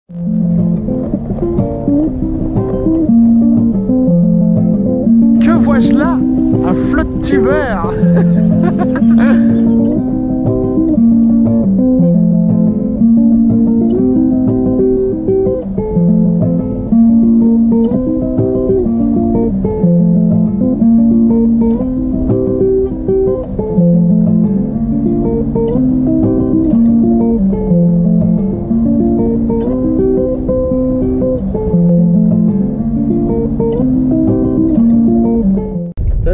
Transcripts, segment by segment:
Que vois-je là? Un flotte tubeur.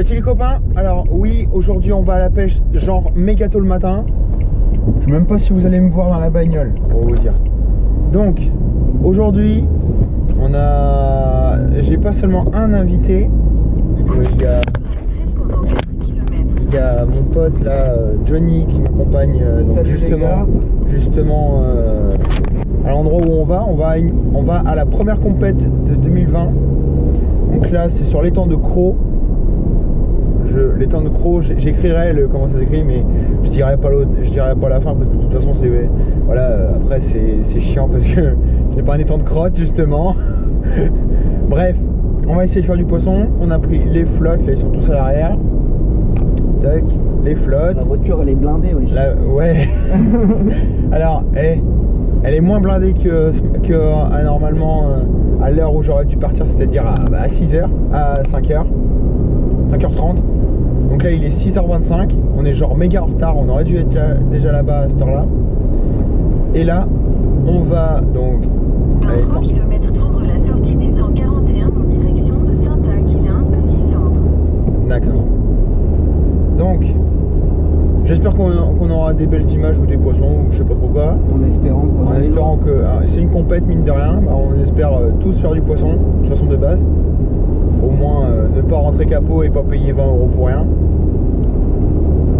Salut les copains, alors oui, aujourd'hui on va à la pêche genre méga tôt le matin. Je sais même pas si vous allez me voir dans la bagnole pour vous dire. Donc aujourd'hui j'ai pas seulement un invité. Il y a mon pote là, Johnny, qui m'accompagne donc justement à l'endroit où on va à la première compète de 2020. Donc là c'est sur l'étang de Cros. L'étang de Cros, j'écrirai comment ça s'écrit, mais je dirai pas la fin parce que de toute façon c'est voilà, après c'est chiant parce que c'est pas un étang de crotte justement. Bref, on va essayer de faire du poisson. On a pris les flottes, là ils sont tous à l'arrière. Tac, les flottes. La voiture elle est blindée, oui. Ouais. Alors, elle est moins blindée que normalement à l'heure où j'aurais dû partir, c'est-à-dire à 6h, à 5h. 5h30. Donc là il est 6h25. On est genre méga en retard. On aurait dû être déjà là-bas à cette heure-là. Et là, on va donc dans 3 km prendre la sortie des 141 en direction de Saint-Aquilin, Passy-Centre. D'accord. Donc, j'espère qu'on aura des belles images ou des poissons ou je sais pas trop quoi. En espérant que c'est une compète mine de rien. On espère tous faire du poisson, de façon de base. Au moins ne pas rentrer capot et pas payer 20 € pour rien.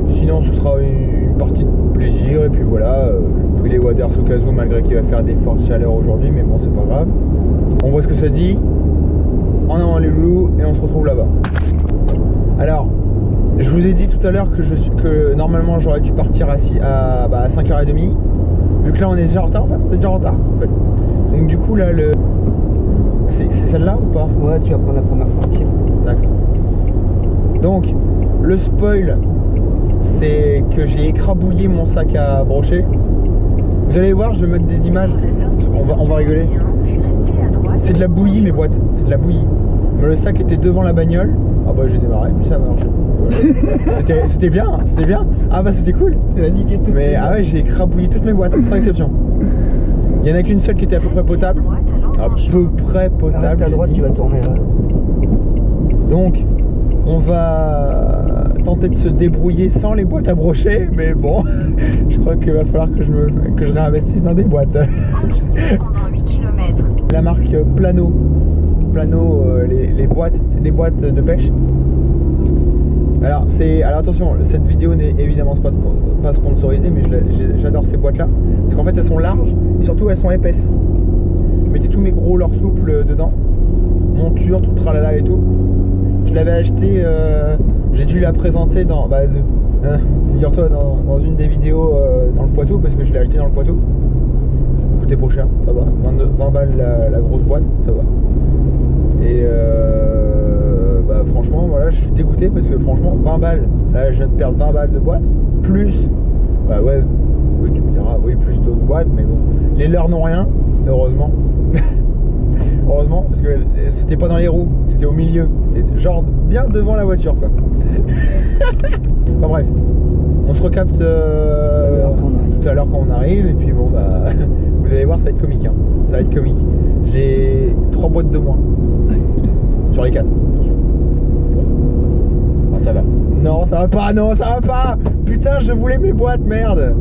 Sinon ce sera une partie de plaisir. Et puis voilà, j'ai pris les waders au cas où, malgré qu'il va faire des fortes chaleurs aujourd'hui, mais bon c'est pas grave. On voit ce que ça dit. En avant les loups et on se retrouve là-bas. Alors, je vous ai dit tout à l'heure que normalement j'aurais dû partir à 5h30. Vu que là on est déjà en retard en fait. Donc du coup là c'est celle-là ou pas? Ouais, tu vas prendre la première sortie. D'accord. Donc, le spoil, c'est que j'ai écrabouillé mon sac à brocher. Vous allez voir, je vais mettre des images. On va rigoler. C'est de la bouillie mes boîtes. C'est de la bouillie. Mais le sac était devant la bagnole. Ah bah j'ai démarré, puis ça a marché. Voilà. C'était bien, c'était bien. Ah bah c'était cool. Mais ah ouais, j'ai écrabouillé toutes mes boîtes, sans exception. Il n'y en a qu'une seule qui était à peu près potable. À peu près potable. Reste à droite, tu vas tourner là. Donc, on va tenter de se débrouiller sans les boîtes à brocher, mais bon, je crois qu'il va falloir que je réinvestisse dans des boîtes. Pendant 8 km. La marque Plano. Plano, les boîtes, c'est des boîtes de pêche. Alors attention, cette vidéo n'est évidemment pas sponsorisée, mais j'adore ces boîtes là. Parce qu'en fait elles sont larges et surtout elles sont épaisses. Je mettais tous mes gros leurres souples dedans, monture, tout tralala et tout. Je l'avais acheté, j'ai dû la présenter dans, figure-toi, dans une des vidéos dans le Poitou, parce que je l'ai acheté dans le Poitou. Ça coûtait pas cher, ça va. 20 balles la grosse boîte, ça va. Et franchement, voilà, je suis dégoûté parce que franchement, 20 balles, là je viens de perdre 20 balles de boîte, plus, ouais, oui, tu me diras, oui, plus d'autres boîtes, mais bon, les leurs n'ont rien, heureusement. Heureusement, parce que c'était pas dans les roues, c'était au milieu, c'était genre bien devant la voiture, quoi. Enfin bref, on se recapte tout à l'heure quand on arrive, et puis bon, vous allez voir, ça va être comique, hein. Ça va être comique. J'ai 3 boîtes de moins sur les 4. Ah, ça va. Non, ça va pas, non, ça va pas. Putain, je voulais mes boîtes, merde.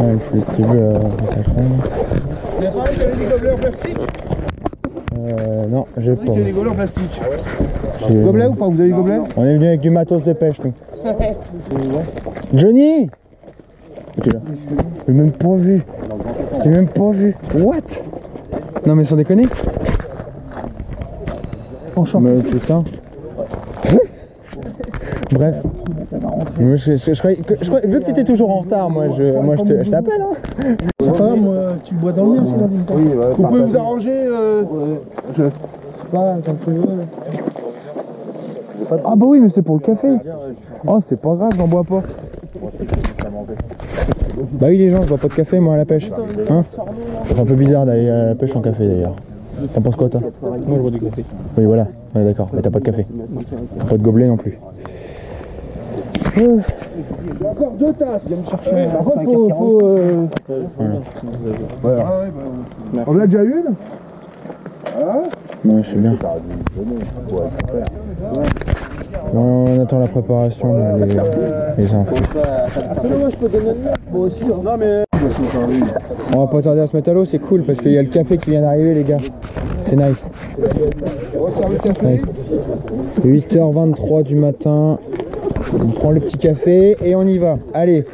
Il faut les petits bleus des gobelets en plastique. Non, j'ai pas. Des gobelets en plastique. Gobelet ou pas? Vous avez des gobelets? On est venu avec du matos de pêche, nous. Johnny! Tu es là? Je l'ai même pas vu. J'ai même pas vu. What? Non mais sans déconner. Mais putain. Bref. Moi, je croyais vu que t'étais toujours en retard, moi je t'appelle. Hein. C'est pas grave, moi, tu bois dans le mien sinon. Oui, ouais, Vous pouvez vous arranger Ah bah oui, mais c'est pour le café. Oh, c'est pas grave, j'en bois pas. Bah oui les gens, je bois pas de café moi à la pêche. Hein? C'est un peu bizarre d'aller à la pêche en café d'ailleurs. T'en penses quoi toi? Moi je bois du café. Oui voilà, ouais, d'accord, mais t'as pas de café. T'as pas de gobelet non plus. Encore 2 tasses. Viens me chercher. Par contre, faut Voilà. On a déjà une. Ouais, je sais bien. On attend la préparation, là, les infos. Moi je peux donner le mien. Moi aussi. Non mais. On va pas tarder à se mettre à l'eau, c'est cool parce qu'il y a le café qui vient d'arriver les gars. C'est nice. Nice. 8h23 du matin. On prend le petit café et on y va. Allez,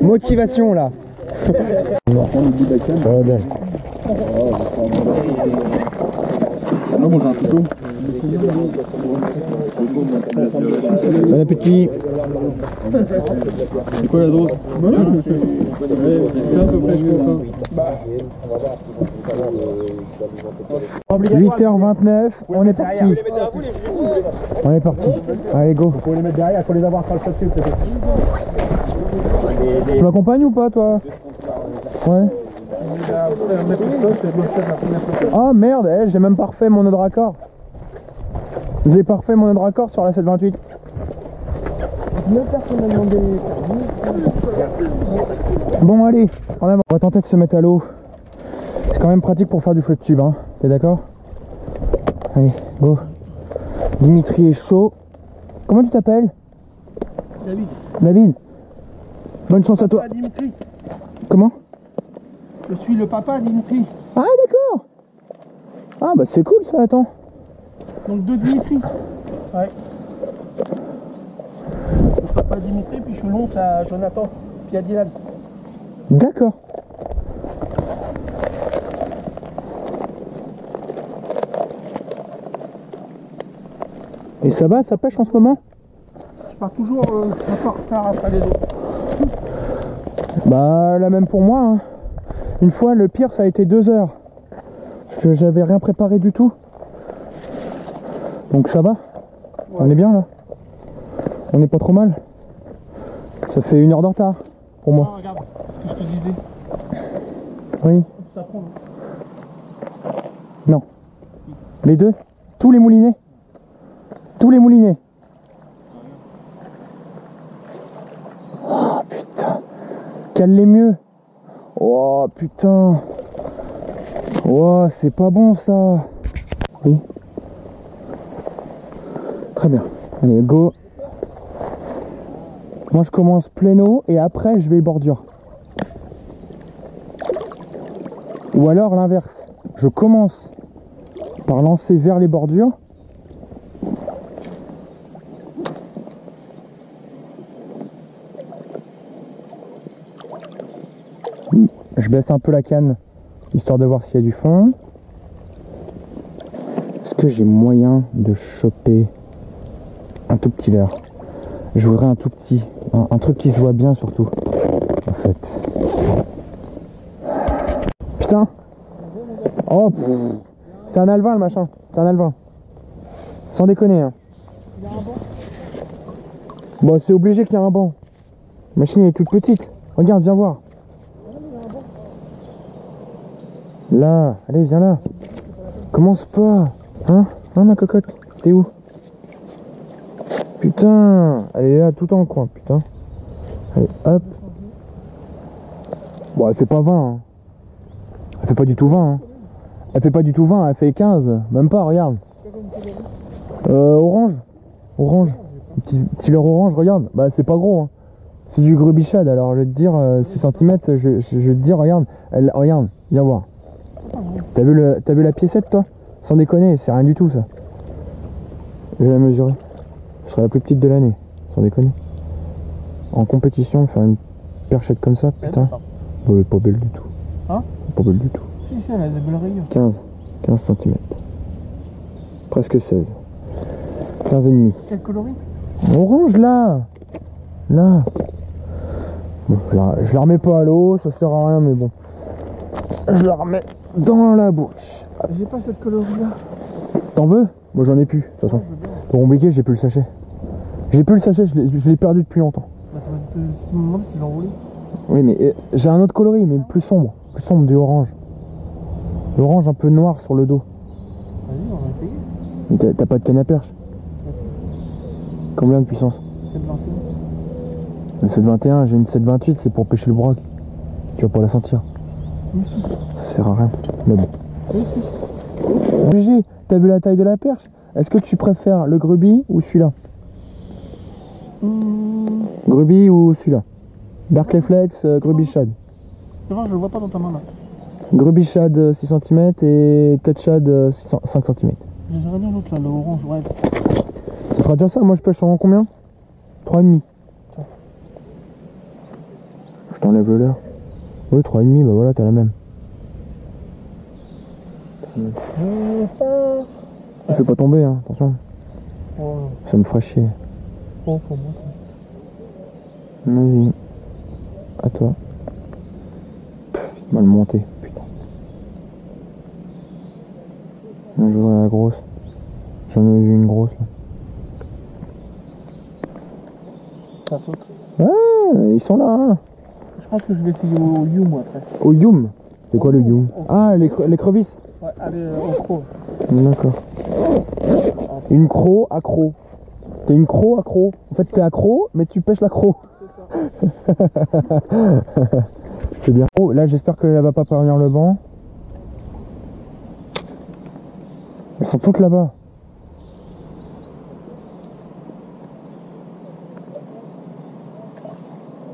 motivation là. Voilà dalle. Non, bon, j'ai un couteau. Bon appétit. C'est quoi la dose? C'est à peu près, je pense. 8h29, on est parti. On est parti. Allez go. Faut les mettre derrière, faut les avoir sur le châssis peut-être. Tu m'accompagnes ou pas toi? Ouais. Ah merde, j'ai même pas refait mon nœud de raccord. J'ai pas refait mon nœud de raccord sur la 728. Bon allez, en avant. On va tenter de se mettre à l'eau. C'est quand même pratique pour faire du flotte tube, hein. T'es d'accord? Allez, go. Dimitri est chaud. Comment tu t'appelles? David. David. Bonne chance à toi. Dimitri. Comment? Je suis le papa Dimitri. Ah d'accord. Ah bah c'est cool ça, attends. Donc de Dimitri. Ouais. Le papa Dimitri, puis je suis l'oncle à Jonathan, puis à Dylan. D'accord. Et ça va, ça pêche en ce moment? Je pars toujours un peu en retard après les autres. Bah la même pour moi, hein. Une fois le pire ça a été 2 heures. Parce que j'avais rien préparé du tout. Donc ça va. On est bien là. On n'est pas trop mal. Ça fait 1 heure de retard pour moi. Ah, regarde, ce que je te disais. Oui. Ça prend. Non. Les deux? Tous les moulinets? Tous les moulinets? Oh putain. Cale-les mieux. Oh putain. Oh c'est pas bon ça. Oui. Très bien. Allez go. Moi je commence plein eau et après je vais bordure. Ou alors l'inverse. Je commence par lancer vers les bordures. Je baisse un peu la canne histoire de voir s'il y a du fond. Est-ce que j'ai moyen de choper un tout petit leurre? Je voudrais un tout petit, un truc qui se voit bien surtout en fait. Putain. Oh, c'est un alvin le machin, c'est un alvin. Sans déconner hein. Bon c'est obligé qu'il y ait un banc. La machine est toute petite. Regarde, viens voir. Là, allez viens là. Commence pas. Hein ma cocotte, t'es où? Putain, elle est là tout en coin, putain. Allez, hop. Bon, elle fait pas 20. Hein. Elle fait pas du tout 20. Hein. Elle fait pas du tout 20, elle fait 15. Même pas, regarde. Orange. Orange. Petit leurre orange, regarde. Bah, c'est pas gros. Hein. C'est du grubichade, alors je vais te dire 6 cm. Je vais te dire, regarde. Regarde, viens voir. T'as vu la piécette, toi? Sans déconner, c'est rien du tout, ça. Je vais la mesurer. Ce sera la plus petite de l'année, sans déconner. En compétition, faire une perchette comme ça, putain. Elle est pas belle du tout. Hein? pas belle du tout. Si, elle a des belles rayures. 15 cm. Presque 16. 15 et demi. Quel coloris? Orange là. Là. Bon, je la remets pas à l'eau, ça sert à rien, mais bon. Je la remets dans la bouche. J'ai pas cette coloris là. T'en veux? Moi j'en ai plus, de toute façon. Pour compliqué, j'ai plus le sachet. J'ai plus le sachet, je l'ai perdu depuis longtemps. Bah, tu me demandes s'il est enroulé. Oui, mais j'ai un autre coloris, mais plus sombre du orange. L'orange un peu noir sur le dos. Vas-y, on va essayer. Mais t'as pas de canne à perche? Combien de puissance? 7,21. Le 7,21, j'ai une 7,28, c'est pour pêcher le broc. Tu vas pas la sentir. Mais si. Ça sert à rien. Mais bon. Mais si. GG, t'as vu la taille de la perche? Est-ce que tu préfères le grubby ou celui-là? Grubby ou celui-là? Barclay Flex, grubby shad. Je le vois pas dans ta main là. Grubby shad 6 cm et cut shad 5 cm. J'aimerais bien l'autre là, le orange, ouais. Ça fera déjà ça, moi je pêche en combien? 3,5. Je t'enlève le leurre. Oui, 3,5, bah voilà, t'as la même. Je vais pas tomber, hein, attention. Oh, Ça me fera chier. oh pour moi. Vas-y. À toi. Mal monté, putain. Je voudrais la grosse. J'en ai vu une grosse là. Ça saute. Ouais, ils sont là, hein. Je pense que je vais essayer au Yum après. Au Yum. C'est quoi le Yum? Ah, les crevisses. Ouais, allez, au croc. D'accord. Une croc accro. T'es une croc accro. En fait, t'es accro, mais tu pêches l'accro. C'est bien. Oh, là, j'espère qu'elle va pas parvenir le banc. Elles sont toutes là-bas.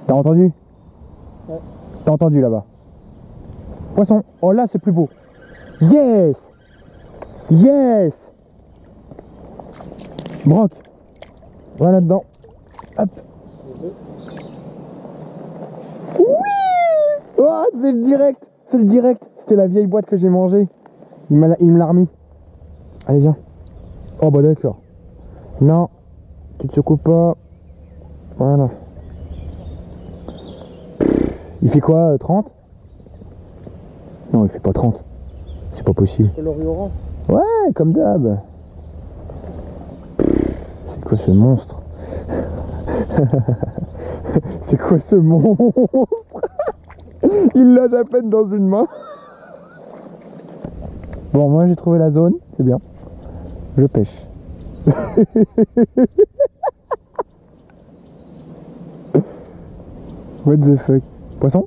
T'as entendu? Ouais. T'as entendu là-bas? Poisson. Oh là, c'est plus beau. Yes! Yes! Broc. Voilà dedans. Hop. Oui! Oh, c'est le direct. C'est le direct. C'était la vieille boîte que j'ai mangée. Il me l'a remis. Allez, viens. Oh, bah d'accord. Non. Tu te secoues pas. Voilà. Il fait quoi, 30? Non, il fait pas 30. C'est pas possible. Coloris orange. Ouais, comme d'hab. C'est quoi ce monstre? C'est quoi ce monstre? Il lâche à peine dans une main. Bon, moi j'ai trouvé la zone, c'est bien. Je pêche. What the fuck? Poisson?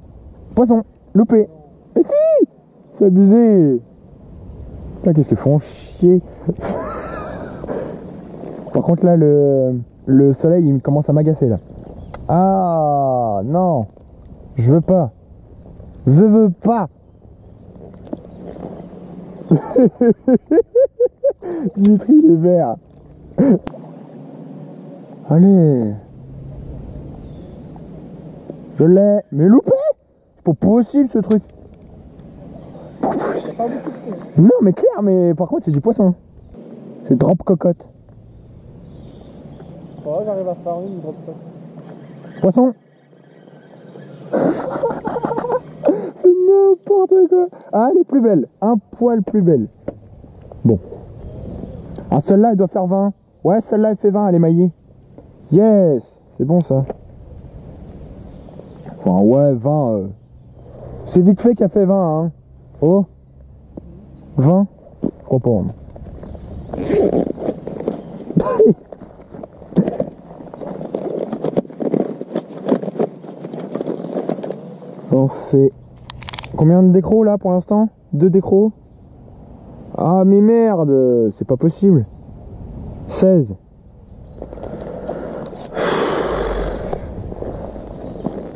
Poisson! Loupé! Mais si! C'est abusé! Putain, qu'est-ce qu'ils font chier! Par contre là, le soleil il commence à m'agacer là. Ah non! Je veux pas! Je veux pas! Dimitri il est vert. Allez! Je l'ai! Mais loupé! C'est pas possible ce truc! Non mais clair, mais par contre c'est du poisson. C'est drop cocotte. Ouais, j'arrive à faire une drop cocotte. Poisson. C'est n'importe quoi. Ah, elle est plus belle. Un poil plus belle. Bon. Ah, celle-là elle doit faire 20. Ouais, celle-là elle fait 20, elle est maillée. Yes. C'est bon ça. Enfin ouais, 20. C'est vite fait qu'elle fait 20 hein. Oh. 20. Je crois pas. On fait combien de décros là pour l'instant? 2 décros. Ah mais merde, c'est pas possible. 16.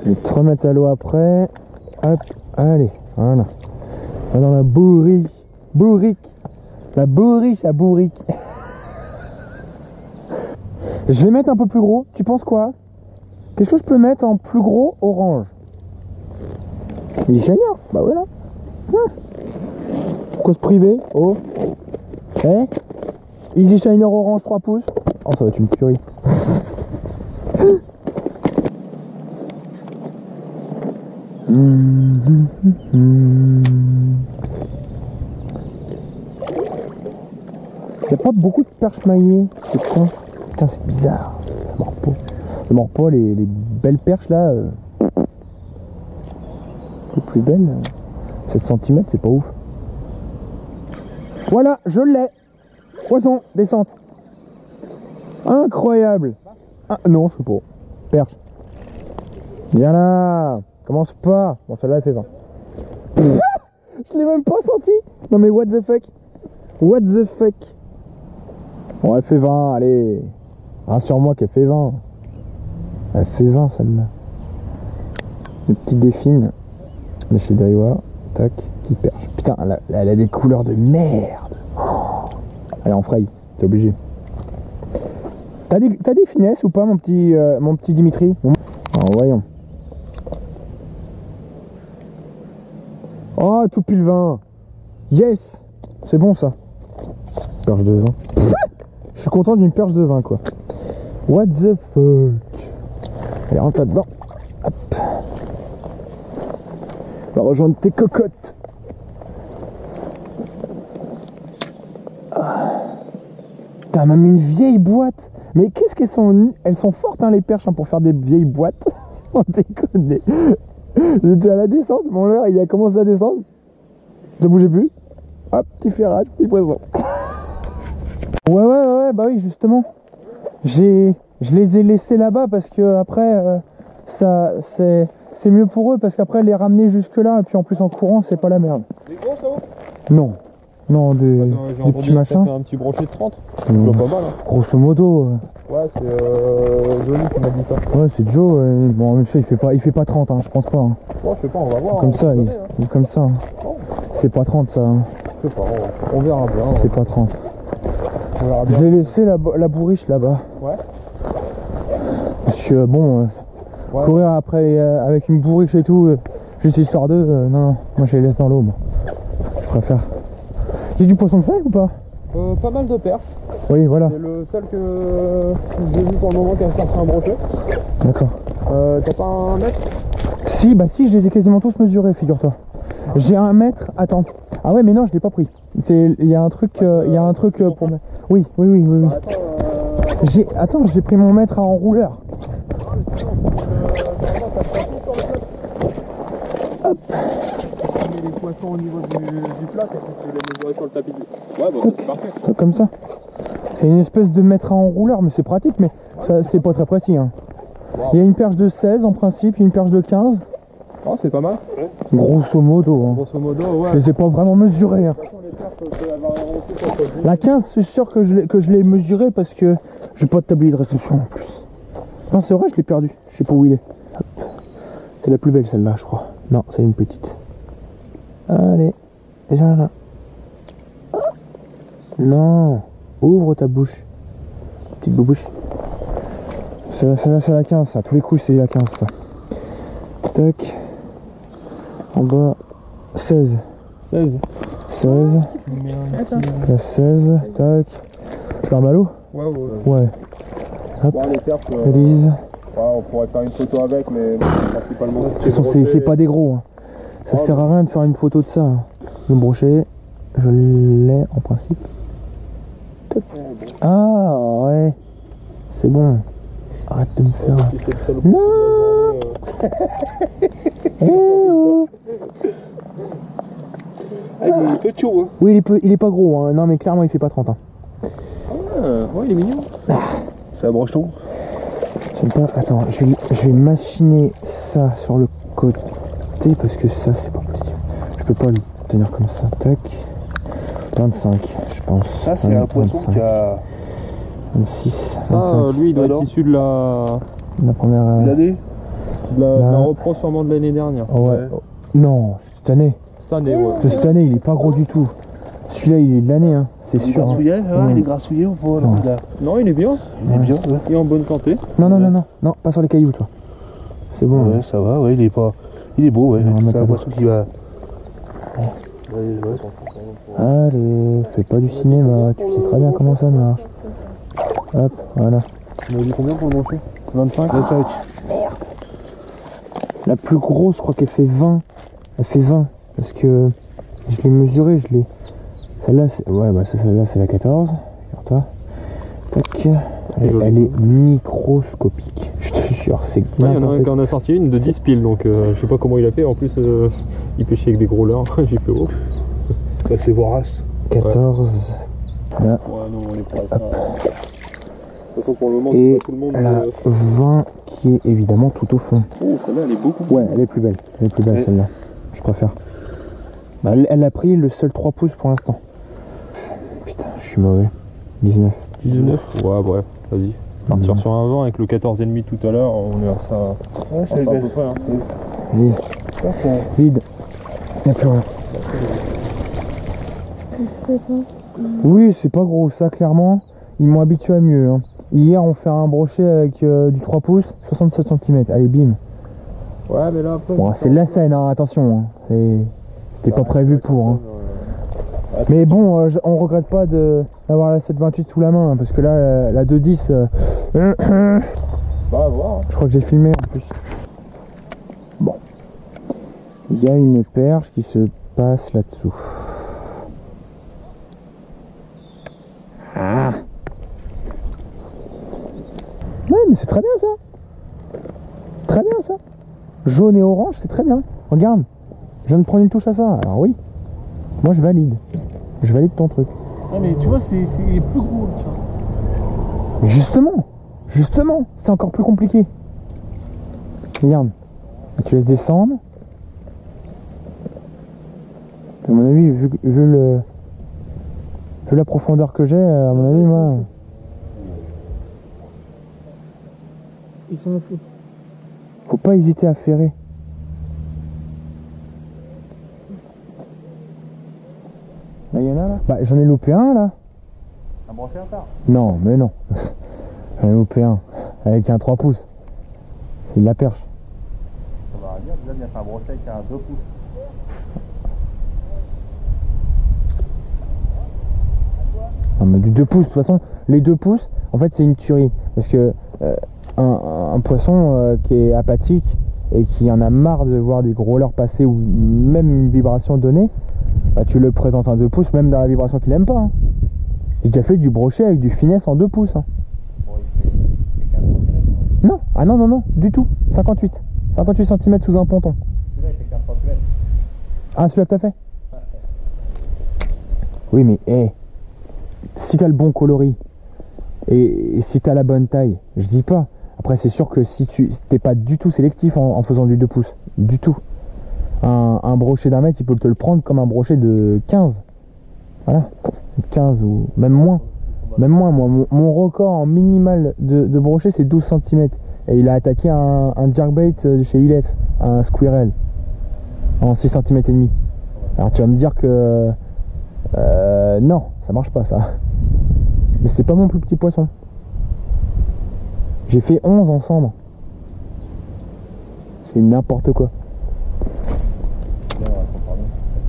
Je vais te remettre à l'eau après. Hop, allez, voilà. On va dans la bourrique. Bourrique. La bourriche à bourrique. Je vais mettre un peu plus gros. Tu penses quoi? Qu'est-ce que je peux mettre en plus gros? Orange. Il est génial. Bah voilà. Pourquoi se priver? Oh. Eh? Easy Shiner orange 3 pouces. Oh, ça va être une tuerie. Il n'y a pas beaucoup de perches maillées, c'est con. Putain, c'est bizarre, ça mord pas. Ça mord pas les belles perches là. Les plus belles, 16 cm, c'est pas ouf. Voilà, je l'ai. Poisson, descente. Incroyable. Ah, non, je sais pas. Perche. Viens là. Commence pas. Bon, celle-là, elle fait 20. Je l'ai même pas senti. Non mais what the fuck. What the fuck. Bon, elle fait 20, allez. Rassure-moi qu'elle fait 20. Elle fait 20 celle-là. Une petite défine. De chez Daiwa. Tac, petite perche. Putain, elle a des couleurs de merde. Oh. Elle est en fraye, c'est obligé. T'as des finesses ou pas mon petit Dimitri? Alors, voyons. Oh, tout pile 20. Yes. C'est bon ça. Perche de 20. Je suis content d'une perche de 20 quoi. What the fuck. Allez, rentre là-dedans. Hop. On va rejoindre tes cocottes. T'as même une vieille boîte. Mais qu'est-ce qu'elles sont... Elles sont fortes hein, les perches hein, pour faire des vieilles boîtes. On déconne. J'étais à la descente, mon leurre il a commencé à descendre. Ça bougeait plus. Hop, petit ferrage, petit poisson. Ouais, bah oui justement. Je les ai laissés là-bas parce que après ça c'est mieux pour eux parce qu'après les ramener jusque là et puis en plus en courant c'est pas la merde. Des gros ça va? Non. Non, des petits machins. Un petit brochet de 30. Je vois pas mal. Hein. Grosso modo. Ouais, c'est Johnny qui m'a dit ça. Ouais, c'est Joe. Bon, même ça, il fait pas 30, hein, je pense pas. Hein. Ouais, je sais pas, on va voir. Comme ça, il est comme ça. Hein. Oh. C'est pas 30 ça. Hein. Je sais pas, on verra bien. C'est pas 30. On verra bien. Je l'ai laissé la bourriche là-bas. Ouais. Parce que bon, ouais. Courir après avec une bourriche et tout, juste histoire d'eux, non, moi je les laisse dans l'eau. Moi. Je préfère. J'ai du poisson de feuille ou pas? Pas mal de perches. Oui, voilà. C'est le seul que j'ai vu pour le moment qui a cherché un brochet. D'accord. T'as pas un mètre? Si, bah si, je les ai quasiment tous mesurés, figure-toi. J'ai 1 mètre, attends. Ah ouais, mais non, je l'ai pas pris. Il y a un truc, pour mettre. Oui. Bah, Attends, j'ai pris mon mètre à enrouleur. Hop. Les poissons au niveau du plat, tu les mesurer sur le tapis. Ouais, bah c'est parfait. Comme ça. C'est une espèce de mètre à enrouleur, mais c'est pratique, mais ça c'est pas très précis. Hein. Wow. Il y a une perche de 16 en principe, une perche de 15. Oh, c'est pas mal. Grosso modo. Hein. Grosso modo, ouais. Je les ai pas vraiment mesurés. Hein. La 15, c'est sûr que je l'ai mesuré parce que j'ai pas de tablier de réception en plus. Non, c'est vrai, je l'ai perdu. Je sais pas où il est. C'est la plus belle celle-là, je crois. Non, c'est une petite. Allez, déjà là. Non, ouvre ta bouche. Petite bouche. Celle-là, c'est la 15, ça. Tous les coups, c'est la 15, ça. Tac. En bas, 16. 16. 16. La 16. Tac. Tu as un ballot? Ouais. Hop. Bon, les perches, Elise. on pourrait faire une photo avec, mais principalement. De toute façon, c'est pas des gros. Hein. Ça sert à rien de faire une photo de ça. Hein. Le brochet, je l'ai en principe. Top. Ah ouais. C'est bon. Arrête de me faire. Si c'est le seul non. Eh oh. Ah, il est petit, hein. Oui, il est pas gros. Hein. Non, mais clairement, il fait pas 30 ans. Ouais, il est mignon. C'est un brocheton. J'aime pas. Attends, je vais machiner ça sur le côté parce que ça, c'est pas possible. Je peux pas le tenir comme ça. Tac. 25, je pense. Ça, c'est un poisson qui a 26. Ça, 25. lui, il doit être issu de la première. l'année de la repro sûrement de l'année dernière. Oh, ouais. Non, cette année. Cette année, ouais. Cette année, il est pas gros du tout. Celui-là, il est de l'année, hein. C'est Il est sûr. grassouillet, Hein. il est grassouillé ou pas? Non, il est bien. Il est bien, ouais. Il est en bonne santé. Non, pas sur les cailloux, toi. C'est bon. Ouais, ça va, ouais, il est beau, ouais. On va C'est mettre un à poisson qui va. Allez, fais pas du cinéma, tu sais très bien comment ça marche. Hop, voilà. On m'a dit combien pour le brochet? 25. 25. La plus grosse, je crois qu'elle fait 20. Elle fait 20. Parce que je l'ai mesurée, je l'ai. Celle-là, ouais, bah celle-là, c'est la 14. Regarde-toi. Tac. Elle est microscopique. Je te jure, c'est il y en a un qui en a sorti une de 10 piles, donc je sais pas comment il a fait. En plus, il pêchait avec des gros leurres. J'ai fait oh. Là, c'est vorace. 14. Ouais. Là. Ouais, non, on est pour ça. De toute façon, pour le moment, Et tout le monde. la 20 qui est évidemment tout au fond. Oh, celle-là, elle est beaucoup. Ouais, elle est plus belle. Elle est plus belle celle-là. Je préfère. Bah, elle a pris le seul 3 pouces pour l'instant. Putain, je suis mauvais. 19. 19. Ouais, bref, vas-y. Partir sur un 20 avec le 14,5 tout à l'heure, on est à ça. Ouais, c'est à belle. peu près. Hein. Vide. Vide. Il n'y a plus rien. Oui, c'est pas gros, ça clairement. Ils m'ont habitué à mieux. Hein. Hier, on fait un brochet avec du 3 pouces, 67 cm. Allez, bim. Ouais, mais là, après. Bon, c'est de la scène, hein, attention. Hein. C'était pas prévu pour. Hein. Mais bon, on regrette pas d'avoir la 728 sous la main, hein, parce que là, la 210. Bah, à voir. Je crois que j'ai filmé en plus. Bon. Il y a une perche qui se passe là-dessous. Ah. Ouais, mais c'est très bien ça. Très bien ça. Jaune et orange, c'est très bien. Regarde, je viens de prendre une touche à ça. Alors oui, moi je valide. Je valide ton truc. Ah, mais tu vois, il est plus gros, tu vois. Mais justement, c'est encore plus compliqué. Regarde, tu laisses descendre. À mon avis, vu la profondeur que j'ai, à mon avis, moi. Ils sont fous. Faut pas hésiter à ferrer. Là, il y en a là. Bah, j'en ai loupé un là. Un brochet à part? Non, mais non. J'en ai loupé un. Avec un 3 pouces. C'est de la perche. Ça va dire, déjà, il y a fait un brochet avec un 2 pouces. Non, mais du 2 pouces, de toute façon, les 2 pouces, en fait, c'est une tuerie. Parce que un poisson qui est apathique et qui en a marre de voir des gros leurres passer ou même une vibration donnée, bah, tu le présentes un 2 pouces, même dans la vibration qu'il aime pas. Hein. J'ai déjà fait du brochet avec du finesse en 2 pouces. Hein. Bon, il fait 15 cm. Non, ah non, du tout. 58 cm sous un ponton. Celui-là, il fait 15 cm. Ah, celui-là que t'as fait? Oui, mais si t'as le bon coloris et si t'as la bonne taille, je dis pas. Après, c'est sûr que si tu t'es pas du tout sélectif en faisant du 2 pouces, du tout. Un brochet d'1 mètre, il peut te le prendre comme un brochet de 15. Voilà, 15 ou même moins. Même moins, moi, mon record en minimal de brochet, c'est 12 cm. Et il a attaqué un jerkbait de chez Ilex, un squirrel, en 6 cm et demi. Alors tu vas me dire que non, ça marche pas ça. Mais c'est pas mon plus petit poisson. J'ai fait 11 en cendre. C'est n'importe quoi.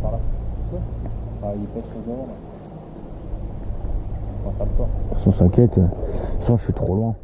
Par là. Ah, il pêche sur devant là. On va pas le corps. De toute façon, s'inquiète. De toute façon, je suis trop loin.